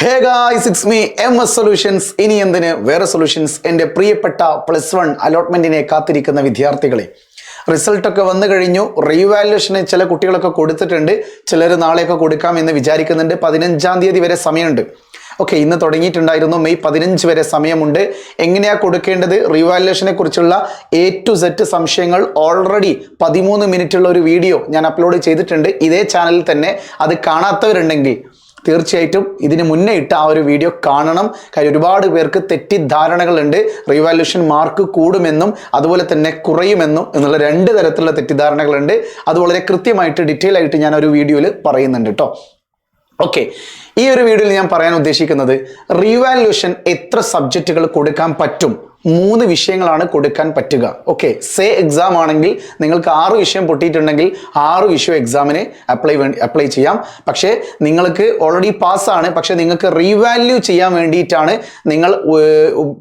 Hey guys, it's me MS solutions. ഇനി എന്തിന് വേറെ സൊല്യൂഷൻസ്. എൻ്റെ പ്രിയപ്പെട്ട +1 അലോട്ട്മെൻറ്റിനെ കാത്തിരിക്കുന്ന വിദ്യാർത്ഥികളെ, റിസൾട്ടൊക്കെ വന്നു കഴിഞ്ഞു. റീവാലുവേഷന് ചില കുട്ടികളൊക്കെ കൊടുത്തിട്ടുണ്ട്, ചിലർ നാളെയൊക്കെ കൊടുക്കാം എന്ന് വിചാരിക്കുന്നുണ്ട്. 15-ാം തീയതി വരെ സമയമുണ്ട്. ഓക്കെ, ഇന്ന് തുടങ്ങിയിട്ടുണ്ടായിരുന്നു. മെയ് 15 വരെ സമയമുണ്ട്. എങ്ങനെയാണ് കൊടുക്കേണ്ടത്, റീവാലുവേഷനെ കുറിച്ചുള്ള A to Z സംശയങ്ങൾ ഓൾറെഡി 13 മിനിറ്റുള്ള ഒരു വീഡിയോ ഞാൻ അപ്ലോഡ് ചെയ്തിട്ടുണ്ട് ഇതേ ചാനലിൽ തന്നെ. അത് കാണാത്തവരുണ്ടെങ്കിൽ തീർച്ചയായിട്ടും ഇതിന് മുന്നേ ഇട്ട ആ ഒരു വീഡിയോ കാണണം. കാര്യം ഒരുപാട് പേർക്ക് തെറ്റിദ്ധാരണകളുണ്ട്. റീവാലുവേഷൻ മാർക്ക് കൂടുമെന്നും അതുപോലെ തന്നെ കുറയുമെന്നും എന്നുള്ള 2 തരത്തിലുള്ള തെറ്റിദ്ധാരണകളുണ്ട്. അത് വളരെ കൃത്യമായിട്ട് ഡീറ്റെയിൽ ആയിട്ട് ഞാൻ ഒരു വീഡിയോയിൽ പറയുന്നുണ്ട് കേട്ടോ. ഓക്കെ, ഈ ഒരു വീഡിയോയിൽ ഞാൻ പറയാൻ ഉദ്ദേശിക്കുന്നത്, റീവാലുവേഷൻ എത്ര സബ്ജക്റ്റുകൾ കൊടുക്കാൻ പറ്റും. 3 വിഷയങ്ങളാണ് കൊടുക്കാൻ പറ്റുക. ഓക്കെ, സേ എക്സാം ആണെങ്കിൽ നിങ്ങൾക്ക് 6 വിഷയം പൊട്ടിയിട്ടുണ്ടെങ്കിൽ 6 വിഷയം എക്സാമിന് അപ്ലൈ ചെയ്യാം. പക്ഷേ നിങ്ങൾക്ക് ഓൾറെഡി പാസ്സാണ്, പക്ഷെ നിങ്ങൾക്ക് റീവാല്യൂ ചെയ്യാൻ വേണ്ടിയിട്ടാണ് നിങ്ങൾ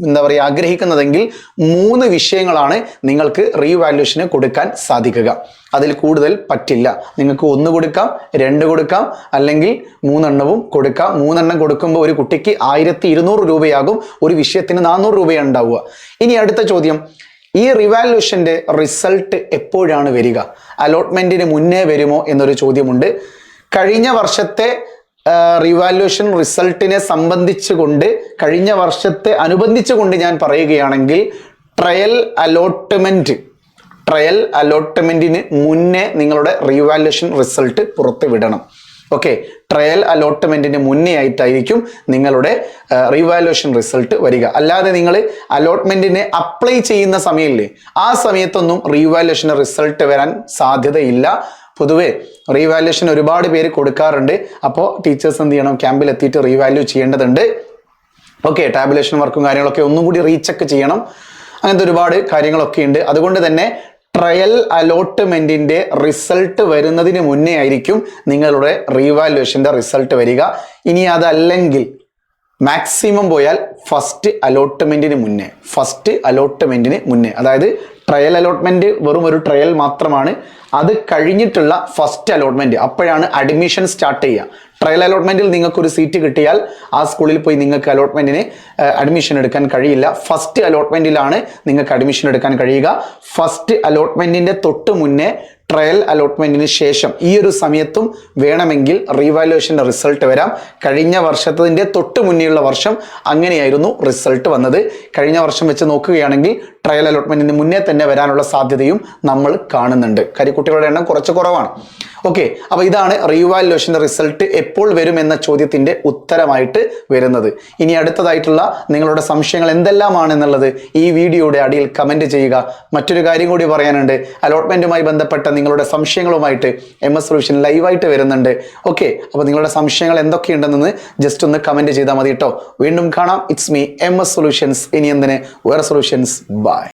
എന്താ പറയുക ആഗ്രഹിക്കുന്നതെങ്കിൽ 3 വിഷയങ്ങളാണ് നിങ്ങൾക്ക് റീവാല്യൂഷന് കൊടുക്കാൻ സാധിക്കുക. അതിൽ കൂടുതൽ പറ്റില്ല. നിങ്ങൾക്ക് 1 കൊടുക്കാം, 2 കൊടുക്കാം, അല്ലെങ്കിൽ 3 എണ്ണവും കൊടുക്കാം. 3 എണ്ണം കൊടുക്കുമ്പോൾ ഒരു കുട്ടിക്ക് 1200 രൂപയാകും. ഒരു വിഷയത്തിന് 400 രൂപയാണ് ഉണ്ടാവുക. ഇനി അടുത്ത ചോദ്യം, ഈ റിവാലുവേഷന്റെ റിസൾട്ട് എപ്പോഴാണ് വരിക? അലോട്ട്മെന്റിന് മുന്നേ വരുമോ എന്നൊരു ചോദ്യമുണ്ട്. കഴിഞ്ഞ വർഷത്തെ റിവാലുവേഷൻ റിസൾട്ടിനെ സംബന്ധിച്ചുകൊണ്ട്, കഴിഞ്ഞ വർഷത്തെ അനുബന്ധിച്ചുകൊണ്ട് ഞാൻ പറയുകയാണെങ്കിൽ, ട്രയൽ അലോട്ട്മെന്റിന് മുന്നേ നിങ്ങളുടെ റീവാലുവേഷൻ റിസൾട്ട് പുറത്ത് വിടണം. ഓക്കെ, ട്രയൽ അലോട്ട്മെന്റിന് മുന്നേ ആയിട്ടായിരിക്കും നിങ്ങളുടെ റീവാലുവേഷൻ റിസൾട്ട് വരിക. അല്ലാതെ നിങ്ങൾ അലോട്ട്മെന്റിന് അപ്ലൈ ചെയ്യുന്ന സമയമില്ലേ, ആ സമയത്തൊന്നും റീവാലുവേഷൻ റിസൾട്ട് വരാൻ സാധ്യതയില്ല. പൊതുവെ റീവാലുവേഷൻ ഒരുപാട് പേര് കൊടുക്കാറുണ്ട്. അപ്പോൾ ടീച്ചേഴ്സ് എന്ത് ചെയ്യണം, ക്യാമ്പിൽ എത്തിയിട്ട് റീവാല്യൂ ചെയ്യേണ്ടതുണ്ട്. ഓക്കെ, ടാബുലേഷൻ വർക്കും കാര്യങ്ങളൊക്കെ ഒന്നും കൂടി റീചെക്ക് ചെയ്യണം. അങ്ങനത്തെ ഒരുപാട് കാര്യങ്ങളൊക്കെ ഉണ്ട്. അതുകൊണ്ട് തന്നെ ട്രയൽ അലോട്ട്മെന്റിന്റെ റിസൾട്ട് വരുന്നതിന് മുന്നേ ആയിരിക്കും നിങ്ങളുടെ റീവാലുവേഷന്റെ റിസൾട്ട് വരിക. ഇനി അതല്ലെങ്കിൽ മാക്സിമം പോയാൽ ഫസ്റ്റ് അലോട്ട്മെന്റിന് മുന്നേ, അതായത് ട്രയൽ അലോട്ട്മെന്റ് വെറും ഒരു ട്രയൽ മാത്രമാണ്. അത് കഴിഞ്ഞിട്ടുള്ള ഫസ്റ്റ് അലോട്ട്മെന്റ്, അപ്പോഴാണ് അഡ്മിഷൻ സ്റ്റാർട്ട് ചെയ്യുക. ട്രയൽ അലോട്ട്മെന്റിൽ നിങ്ങൾക്കൊരു സീറ്റ് കിട്ടിയാൽ ആ സ്കൂളിൽ പോയി നിങ്ങൾക്ക് അലോട്ട്മെന്റിന് അഡ്മിഷൻ എടുക്കാൻ കഴിയില്ല. ഫസ്റ്റ് അലോട്ട്മെന്റിലാണ് നിങ്ങൾക്ക് അഡ്മിഷൻ എടുക്കാൻ കഴിയുക. ഫസ്റ്റ് അലോട്ട്മെന്റിന്റെ തൊട്ട് മുന്നേ ട്രയൽ അലോട്ട്മെന്റിന് ശേഷം ഈ ഒരു സമയത്തും വേണമെങ്കിൽ റീവാലുവേഷന്റെ റിസൾട്ട് വരാം. കഴിഞ്ഞ വർഷത്തിന്റെ തൊട്ട് മുന്നേയുള്ള വർഷം അങ്ങനെയായിരുന്നു റിസൾട്ട് വന്നത്. കഴിഞ്ഞ വർഷം വെച്ച് നോക്കുകയാണെങ്കിൽ ട്രയൽ അലോട്ട്മെന്റിന് മുന്നേ തന്നെ വരാനുള്ള സാധ്യതയും നമ്മൾ കാണുന്നുണ്ട്. കാര്യം കുട്ടികളുടെ എണ്ണം കുറച്ച് കുറവാണ്. ഓക്കെ, അപ്പോൾ ഇതാണ് റീവാലുവേഷന്റെ റിസൾട്ട് എപ്പോൾ വരും എന്ന ചോദ്യത്തിന്റെ ഉത്തരമായിട്ട് വരുന്നത്. ഇനി അടുത്തതായിട്ടുള്ള നിങ്ങളുടെ സംശയങ്ങൾ എന്തെല്ലാമാണെന്നുള്ളത് ഈ വീഡിയോയുടെ അടിയിൽ കമന്റ് ചെയ്യുക. മറ്റൊരു കാര്യം കൂടി പറയാനുണ്ട്, അലോട്ട്മെന്റുമായി ബന്ധപ്പെട്ട നിങ്ങളുടെ സംശയങ്ങളുമായിട്ട് MS സൊല്യൂഷൻ ലൈവായിട്ട് വരുന്നുണ്ട്. ഓക്കെ, അപ്പോൾ നിങ്ങളുടെ സംശയങ്ങൾ എന്തൊക്കെയുണ്ടെന്ന് ജസ്റ്റ് ഒന്ന് കമന്റ് ചെയ്താൽ മതി കേട്ടോ. വീണ്ടും കാണാം. It's me MS solutions. ഇനി എന്തിന് വേറെ സൊല്യൂഷൻസ്. ബൈ.